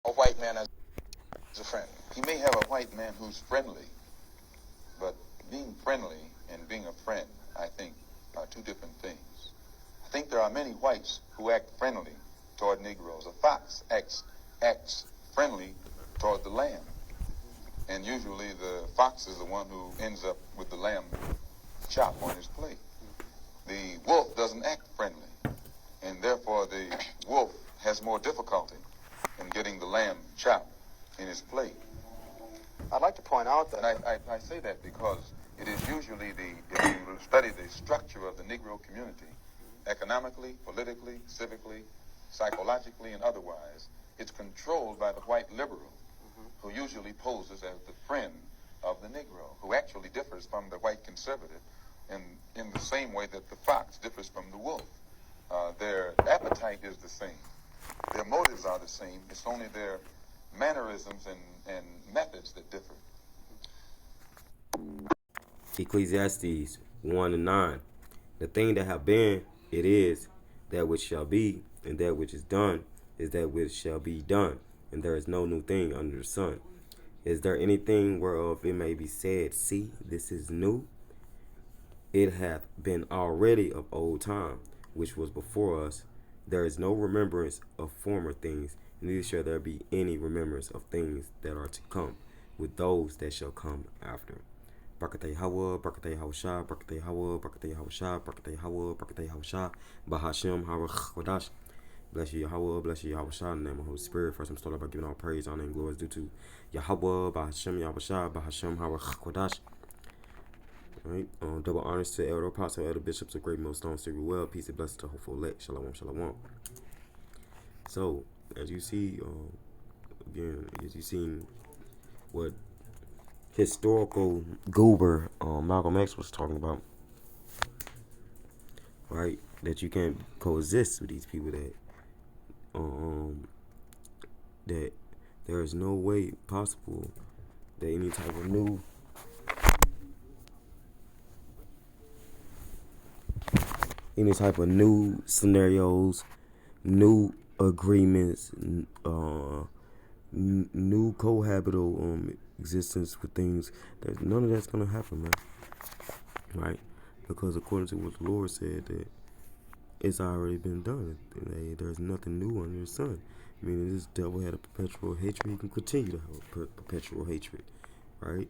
a white man as a friend. He may have a white man who's friendly, but being friendly and being a friend, I think, are two different things. I think there are many whites who act friendly toward Negroes. A fox acts friendly toward the lamb. And usually the fox is the one who ends up with the lamb chop on his plate. The wolf doesn't act friendly, and therefore the wolf has more difficulty in getting the lamb chop in his plate. I'd like to point out that... And I say that because it is usually if you study the structure of the Negro community, economically, politically, civically, psychologically, and otherwise, it's controlled by the white liberal, who usually poses as the friend of the Negro, who actually differs from the white conservative in the same way that the fox differs from the wolf. Their appetite is the same. Their motives are the same. It's only their mannerisms and methods that differ. Ecclesiastes 1:9. The thing that have been, it is, that which shall be, and that which is done, is that which shall be done, and there is no new thing under the sun. Is there anything whereof it may be said, see, this is new? It hath been already of old time, which was before us. There is no remembrance of former things, neither shall there be any remembrance of things that are to come, with those that shall come after. Barakatay Hawa, Barakatay Hawasha, Barakatay Hawa, Barakatay Hawasha, Barakatay Hawa, Barakatay Hawasha, Bahashim, Hawa Wadash. Bless you, Yahweh, bless you, Yahweh, in the name of the Holy Spirit. First, I'm starting by giving all praise, honor, and glory is due to Yahweh, Bahashim, Yahweh, Bahashim, Hawa Wadash. Right? Double honors to Elder Apostle, Elder Bishops of Great Millstone, Stay well, peace and blessings to hopeful elect. Shalom, shalom. So, as you see, again, as you seen what historical goober Malcolm X was talking about, right? That you can't coexist with these people that there is no way possible that any type of new scenarios, new agreements, new cohabitable existence with things, that none of that's gonna happen, man. Right? Because according to what the Lord said, that it's already been done. There's nothing new under the sun. Meaning this devil had a perpetual hatred, he can continue to have a perpetual hatred. Right?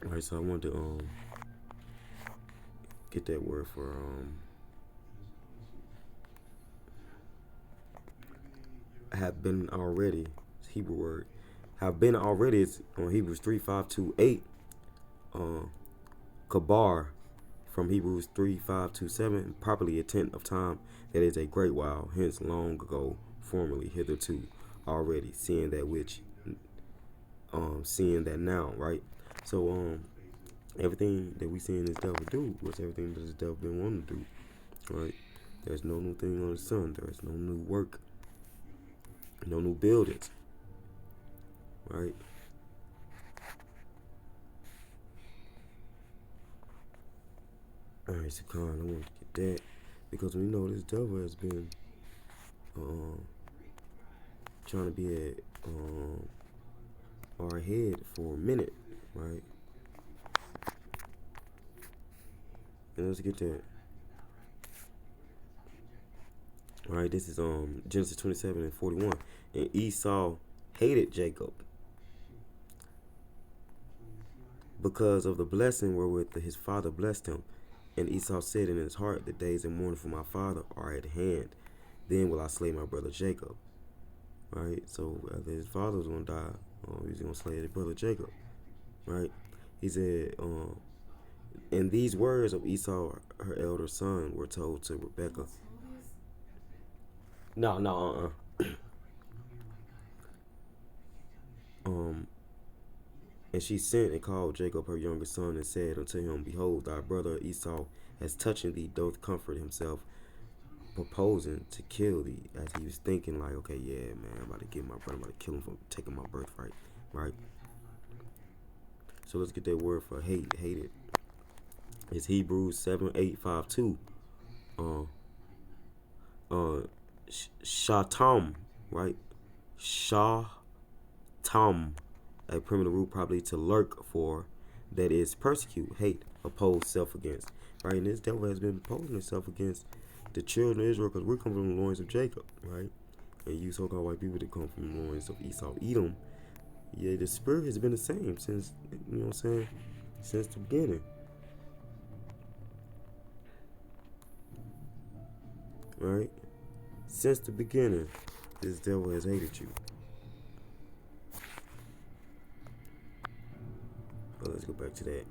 Alright, so I wanted to get that word for have been already. It's Hebrew word. Have been already is on Hebrews 3:5-8. Kabar from Hebrews 3:5-7. Properly a tenth of time, that is a great while, hence long ago, formerly, hitherto, already, seeing that which, seeing that now, right? So everything that we seeing this devil do was everything that this devil been wanting to do, right? There's no new thing on the sun. There is no new work, no new buildings, right? Alright, so I want to get that, because we know this devil has been trying to be at our head for a minute, right? And let's get that. Alright, this is Genesis 27:41. And Esau hated Jacob because of the blessing wherewith his father blessed him. And Esau said in his heart, the days of mourning for my father are at hand. Then will I slay my brother Jacob. Right? So after his father was going to die, he's going to slay his brother Jacob. Right? He said, and these words of Esau, her elder son, were told to Rebekah. No. And she sent and called Jacob her younger son and said unto him, behold, thy brother Esau has touching thee, doth comfort himself, proposing to kill thee, as he was thinking like, okay, yeah, man, I'm about to get my brother, I'm about to kill him for taking my birthright, right? So let's get that word for hated. It's Hebrews 7:8-5-2. uh, Shatam, right? Shatam, a primitive root probably to lurk for, that is persecute, hate, oppose self against, right? And this devil has been opposing itself against the children of Israel because we come from the loins of Jacob, right? And you so-called white people that come from the loins of Esau, Edom, yeah, the spirit has been the same since, you know what I'm saying, since the beginning, right? Since the beginning, this devil has hated you. Well, let's go back to that.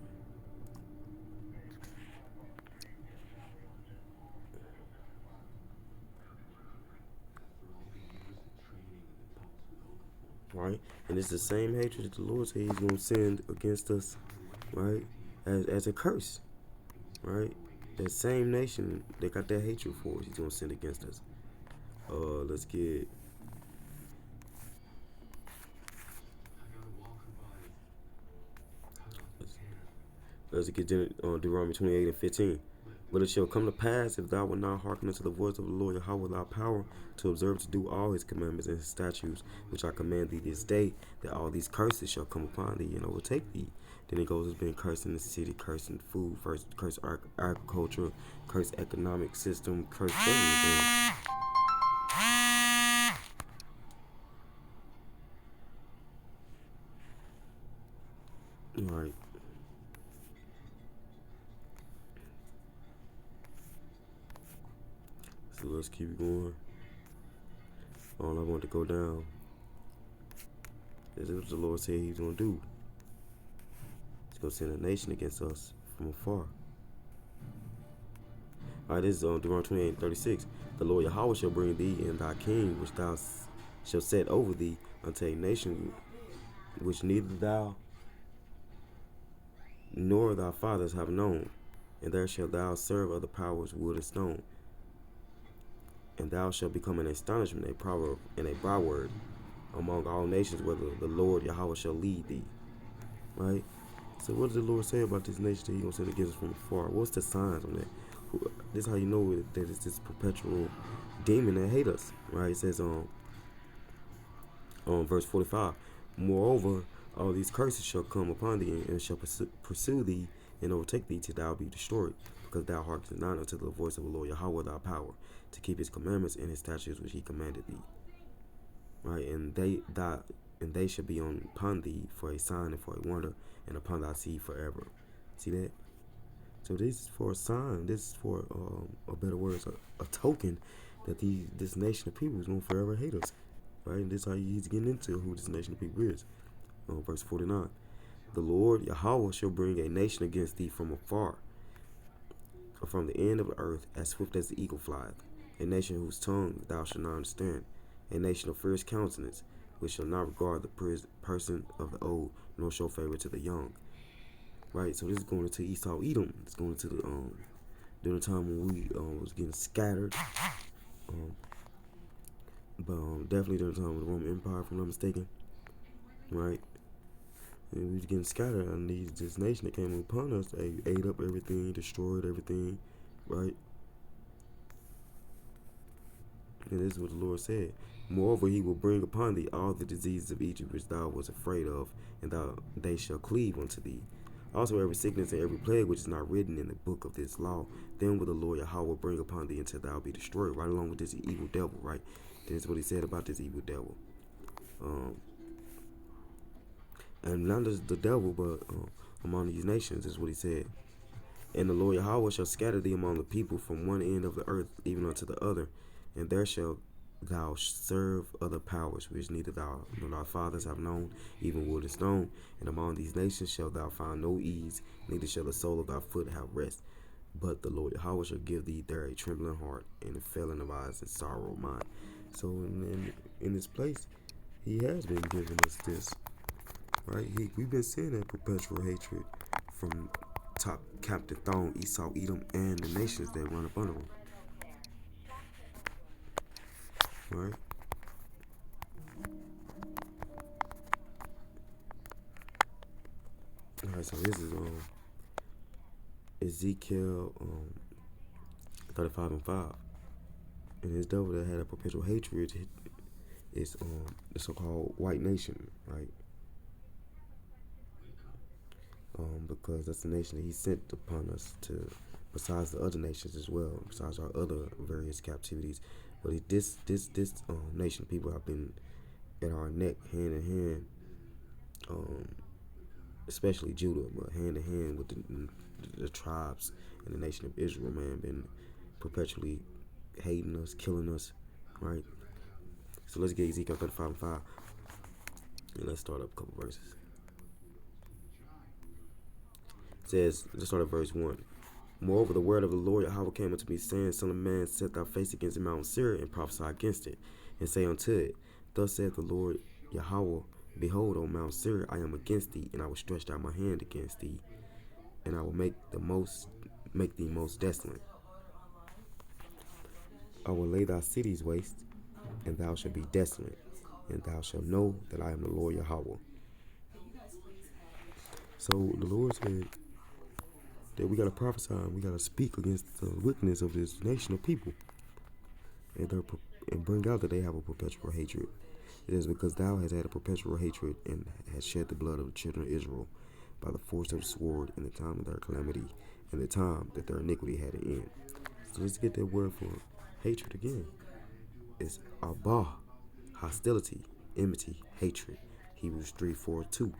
Right? And it's the same hatred that the Lord said He's gonna send against us, right? As a curse, right? That same nation that got that hatred for us, He's gonna send against us. Let's get Deuteronomy 28:15. But it shall come to pass, if thou wilt not hearken unto the voice of the Lord Yahweh thy power, to observe to do all his commandments and his statutes, which I command thee this day, that all these curses shall come upon thee and overtake thee. Then it goes as being cursed in the city, cursing food, first curse agriculture, curse economic system, curse everything. All right. So let's keep going. All I want to go down is what the Lord said He's gonna do. He's gonna send a nation against us from afar. All right, this is Deuteronomy 28:36. The Lord Yahweh shall bring thee and thy king, which thou shalt set over thee, unto a nation which neither thou nor thy fathers have known, and there shalt thou serve other powers, wood and stone, and thou shalt become an astonishment, a proverb, and a byword among all nations, whether the Lord Yahweh shall lead thee. Right? So what does the Lord say about this nation that He gonna send against us from afar? What's the signs on that? This is how you know that it's this perpetual demon that hate us. Right? It says verse 45. Moreover, all these curses shall come upon thee, and shall pursue thee, and overtake thee till thou be destroyed, because thou hearkenest not unto the voice of the Lord Yahweh thy power, to keep His commandments and His statutes which He commanded thee. Right, and they shall be upon thee for a sign and for a wonder, and upon thy seed forever. See that? So this is for a sign. This is for a better word, a token that this nation of people is going to forever hate us. Right, and this is how He's getting into who this nation of people is. Verse 49. The Lord Yahweh shall bring a nation against thee from afar, or from the end of the earth, as swift as the eagle flieth. A nation whose tongue thou shalt not understand. A nation of fierce countenance, which shall not regard the person of the old, nor show favor to the young. Right, so this is going into Esau, Edom. It's going into the during the time when we was getting scattered. But definitely during the time of the Roman Empire, if I'm not mistaken. Right, and we was getting scattered, and this nation that came upon us, they ate up everything, destroyed everything. Right. And this is what the Lord said. Moreover, He will bring upon thee all the diseases of Egypt which thou wast afraid of, and they shall cleave unto thee. Also every sickness and every plague which is not written in the book of this law, then will the Lord Yahweh bring upon thee until thou be destroyed, right along with this evil devil, right? That's what He said about this evil devil. And not just the devil, but among these nations, is what He said. And the Lord Yahweh shall scatter thee among the people from one end of the earth even unto the other, and there shall thou serve other powers which neither thou nor thy fathers have known, even wood and stone. And among these nations shalt thou find no ease, neither shall the sole of thy foot have rest. But the Lord Yahweh shall give thee there a trembling heart, and a failing of eyes, and sorrow of mind. So in this place, He has been giving us this. Right? We've been seeing that perpetual hatred from top Captain Thong, Esau, Edom, and the nations that run up under them. Right? Alright, so this is Ezekiel 35 and 5. And this devil that had a perpetual hatred is the so-called white nation, right? Because that's the nation that he sent upon us to, besides the other nations as well, besides our other various captivities. But this nation, people have been at our neck, hand in hand, especially Judah, but hand in hand with the tribes and the nation of Israel, man, been perpetually hating us, killing us, right? So let's get Ezekiel 35 and 5, and let's start up a couple verses. It says, let's start at verse 1. Moreover, the word of the Lord Yahweh came unto me, saying, Son of man, set thy face against the mountain Seir, and prophesy against it, and say unto it, Thus saith the Lord Yahweh, Behold, O Mount Seir, I am against thee, and I will stretch out my hand against thee, and I will make thee most desolate. I will lay thy cities waste, and thou shalt be desolate, and thou shalt know that I am the Lord Yahweh. So the Lord said that we got to prophesy, and we got to speak against the wickedness of this nation of people, and bring out that they have a perpetual hatred. It is because thou hast had a perpetual hatred, and hast shed the blood of the children of Israel by the force of the sword in the time of their calamity, and the time that their iniquity had an end. So let's get that word for hatred again. It's abah, hostility, enmity, hatred. Hebrews 3:4-2.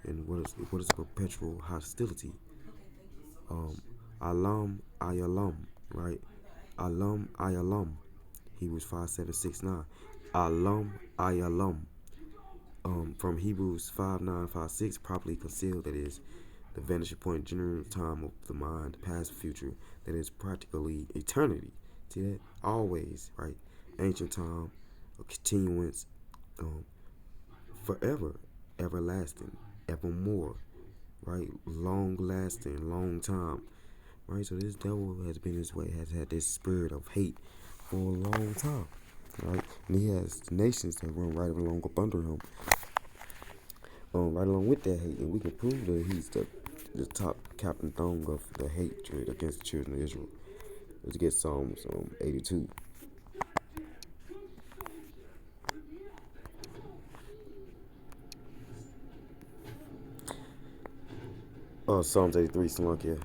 And what is perpetual hostility? Alam ayalam, right? Alam ayalam. Hebrews 5:7-6-9. Alam ayalam. From Hebrews 5:9-5-6, properly concealed, that is the vanishing point, general time of the mind, past, future, that is practically eternity. See that? Always, right? Ancient time, a continuance, forever, everlasting, evermore, right? Long lasting, long time, right? So this devil has been this way, has had this spirit of hate for a long time, right? And he has nations that run right along up under him, right along with that hate, and we can prove that he's the top captain thong of the hatred against the children of Israel. Let's get Psalms 82. Psalms 83, Slovakia.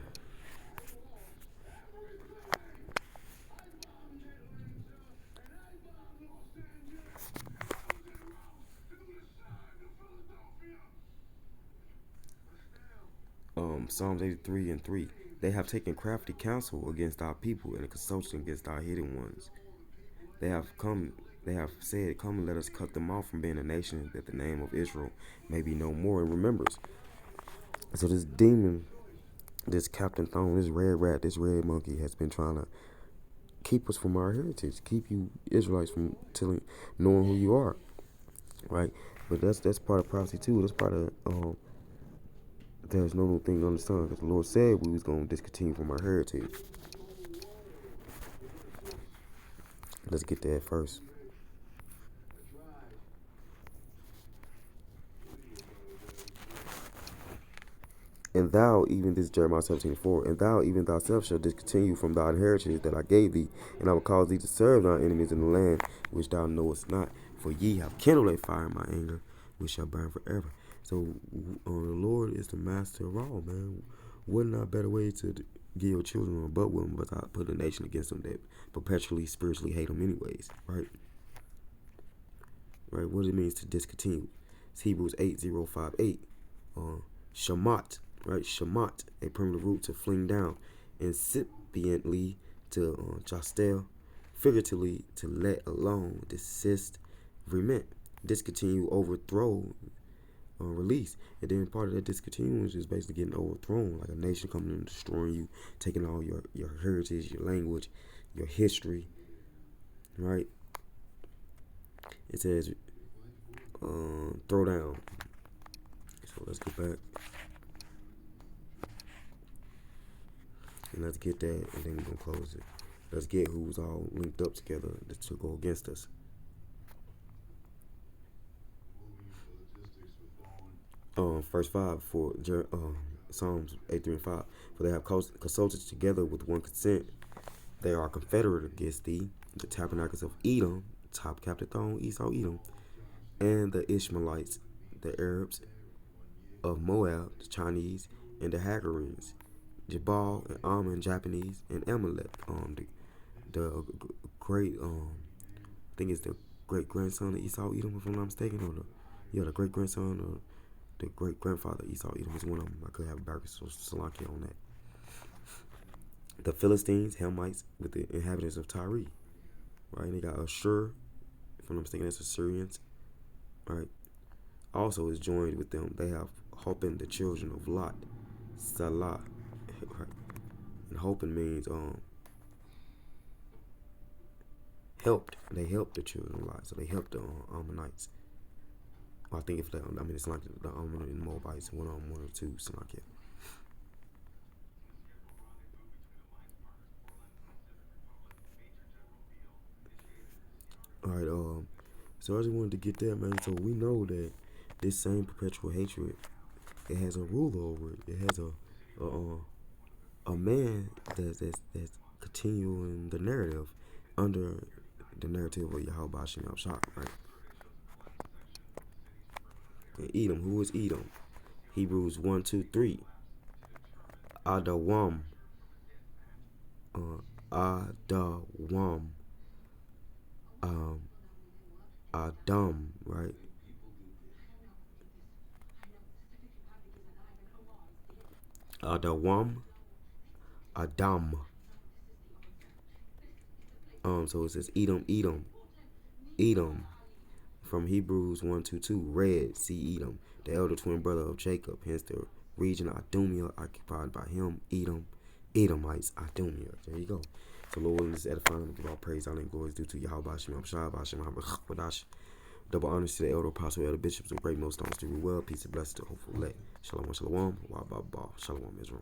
Psalms 83:3. They have taken crafty counsel against our people, and a consultation against our hidden ones. They have said, Come and let us cut them off from being a nation, that the name of Israel may be no more in remembrance. So this demon, this Captain Thone, this red rat, this red monkey has been trying to keep us from our heritage, keep you Israelites from knowing who you are, right? But that's part of prophecy too. That's part of there's no new thing under the sun, because the Lord said we was going to discontinue from our heritage. Let's get that first. And thou, even this Jeremiah 17:4, and thou, even thyself, shalt discontinue from thine heritage that I gave thee, and I will cause thee to serve thine enemies in the land which thou knowest not. For ye have kindled a fire in my anger, which shall burn forever. So the Lord is the master of all, man. What not better way to give your children a butt with them, but I put a nation against them that perpetually, spiritually hate them anyways, right? Right, what it means to discontinue. It's Hebrews 8:058. Shamat, right? Shamat, a primitive root to fling down. Incipiently to chastel. Figuratively to let alone, desist, remit, discontinue, overthrow, release. And then part of that discontinuance is basically getting overthrown, like a nation coming and destroying you, taking all your heritage, your language, your history, right? It says throw down. So let's go back and let's get that, and then we're gonna close it. Let's get who's all linked up together to go against us. Verse 5 for Psalms 83:5. For they have consulted together with one consent. They are confederate against thee, the tabernacles of Edom, top captive throne, Esau, Edom, and the Ishmaelites, the Arabs of Moab, the Chinese, and the Hagarenes, Jabal and Ammon, Japanese, and Amalek, the great, I think it's the great grandson of Esau, Edom, if I'm not mistaken, or the great grandson or the great grandfather Esau, Edom is one of them. I could have a backwards Salaki on that. The Philistines, Hamites, with the inhabitants of Tyre, right? And they got Ashur, if I'm not mistaken, that's Assyrians, right? Also is joined with them. They have Hopin, the children of Lot, Salah, right? And Hopin means helped. They helped the children of Lot, so they helped the Ammonites. Well, I think if it's like the Ammon and Moabites, one or two, something like that. All right, so I just wanted to get that, man. So we know that this same perpetual hatred, it has a ruler over it. It has a man that's continuing the narrative under the narrative of Yahweh Bashim Abshah, right? And Edom, who is Edom? Hebrews 1, 2, 3. Adawam. Adawam. Adam, right? Adawam. Adam. So it says Edom, Edom. Edom. From Hebrews 1, 2, 2. Red, see Edom, the elder twin brother of Jacob. Hence the region Idumea occupied by him, Edom. Edomites, Idumea. There you go. So Lord willing, this is edifying. Give all praise, honor, and glory due to Yahweh Bashim Abshah, Bashim Habadash. Double honors to the elder apostle, elder bishops, and great millstones to rule well. Peace and blessings to hopeful elect. Shalom, shalom. Wa ba ba. Shalom, Israel.